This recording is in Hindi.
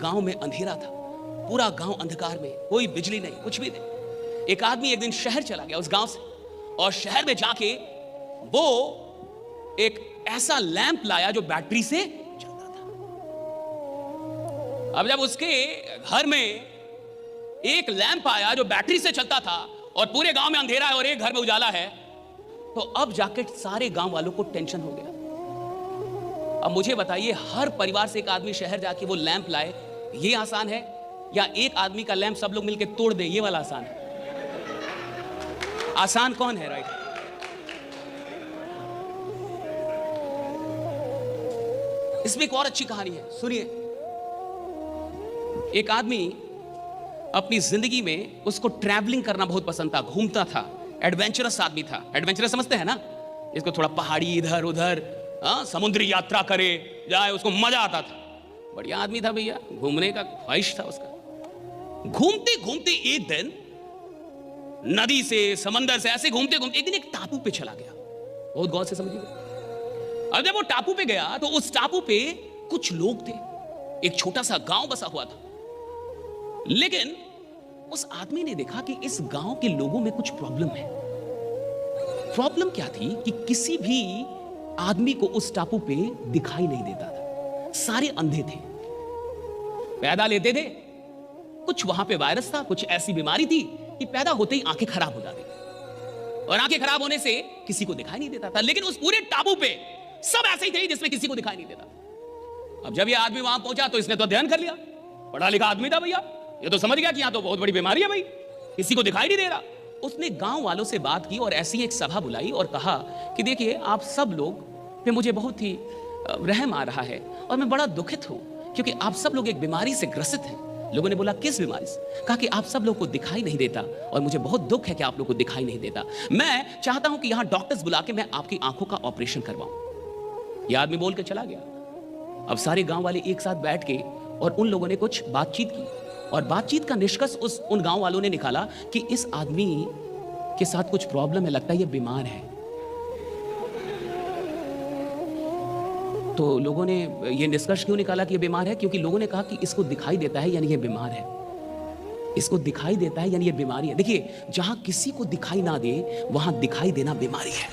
गांव में अंधेरा था, पूरा गांव अंधकार में, कोई बिजली नहीं, कुछ भी नहीं। एक आदमी एक दिन शहर चला गया उस गांव से, और शहर में जाके वो एक ऐसा लैंप लाया जो बैटरी से चलता था। अब जब उसके घर में एक लैंप आया जो बैटरी से चलता था और पूरे गांव में अंधेरा है और एक घर में उजाला है, तो अब जाके सारे गांव वालों को टेंशन हो गया। अब मुझे बताइए, हर परिवार से एक आदमी शहर जाके वो लैंप लाए, ये आसान है, या एक आदमी का लैंप सब लोग मिलकर तोड़ दे, ये वाला आसान है? आसान कौन है? राइट। इसमें एक और अच्छी कहानी है, सुनिए। एक आदमी अपनी जिंदगी में, उसको ट्रैवलिंग करना बहुत पसंद था, घूमता था, एडवेंचरस आदमी था। एडवेंचरस समझते हैं ना, इसको थोड़ा पहाड़ी इधर उधर, समुद्री यात्रा करे जाए, उसको मजा आता था। बढ़िया आदमी था भैया, घूमने का ख्वाहिश था उसका। घूमते घूमते एक दिन नदी से, समंदर से ऐसे घूमते घूमते एक दिन एक टापू पे चला गया। बहुत गौर से समझिए। अब जब वो टापू पे गया तो उस टापू पे कुछ लोग थे, एक छोटा सा गांव बसा हुआ था। लेकिन उस आदमी ने देखा कि इस गांव के लोगों में कुछ प्रॉब्लम है। प्रॉब्लम क्या थी कि किसी भी आदमी को उस टापू पे दिखाई नहीं देता था, सारे अंधे थे, पैदा लेते थे। कुछ वहां पे वायरस था, कुछ ऐसी बीमारी थी कि पैदा होते ही आंखें खराब हो जाती, और आंखें खराब होने से किसी को दिखाई नहीं देता था। लेकिन उस पूरे टापू पे सब ऐसे ही थे जिसमें किसी को दिखाई नहीं देता। अब जब ये आदमी वहां पहुंचा तो इसने तो अध्ययन कर लिया, पढ़ा लिखा आदमी था भैया, ये तो समझ गया कि यहां तो बहुत बड़ी बीमारी है भाई, किसी को दिखाई नहीं दे रहा। उसने गांव वालों से बात की और ऐसी एक सभा बुलाई और कहा कि देखिए, आप सब लोग पे मुझे बहुत ही रहम आ रहा है और मैं बड़ा दुखित हूं, क्योंकि आप सब लोग एक बीमारी से ग्रसित हैं। लोगों ने बोला, किस बीमारी से? कहा कि आप सब लोग को दिखाई नहीं देता और मुझे बहुत दुख है कि आप लोग को दिखाई नहीं देता। मैं चाहता हूं कि यहां डॉक्टर्स बुला के मैं आपकी आंखों का ऑपरेशन करवाऊं। यह आदमी बोल के चला गया। अब सारे गांव वाले एक साथ बैठ के और उन लोगों ने कुछ बातचीत की, और बातचीत का निष्कर्ष उन गांव वालों ने निकाला कि इस आदमी के साथ कुछ प्रॉब्लम है, लगता है ये बीमार है। तो लोगों ने ये निष्कर्ष क्यों निकाला कि ये बीमार है? क्योंकि लोगों ने कहा कि इसको दिखाई देता है यानी ये बीमार है, इसको दिखाई देता है यानी ये बीमारी है। देखिए, जहां किसी को दिखाई ना दे वहां दिखाई देना बीमारी है।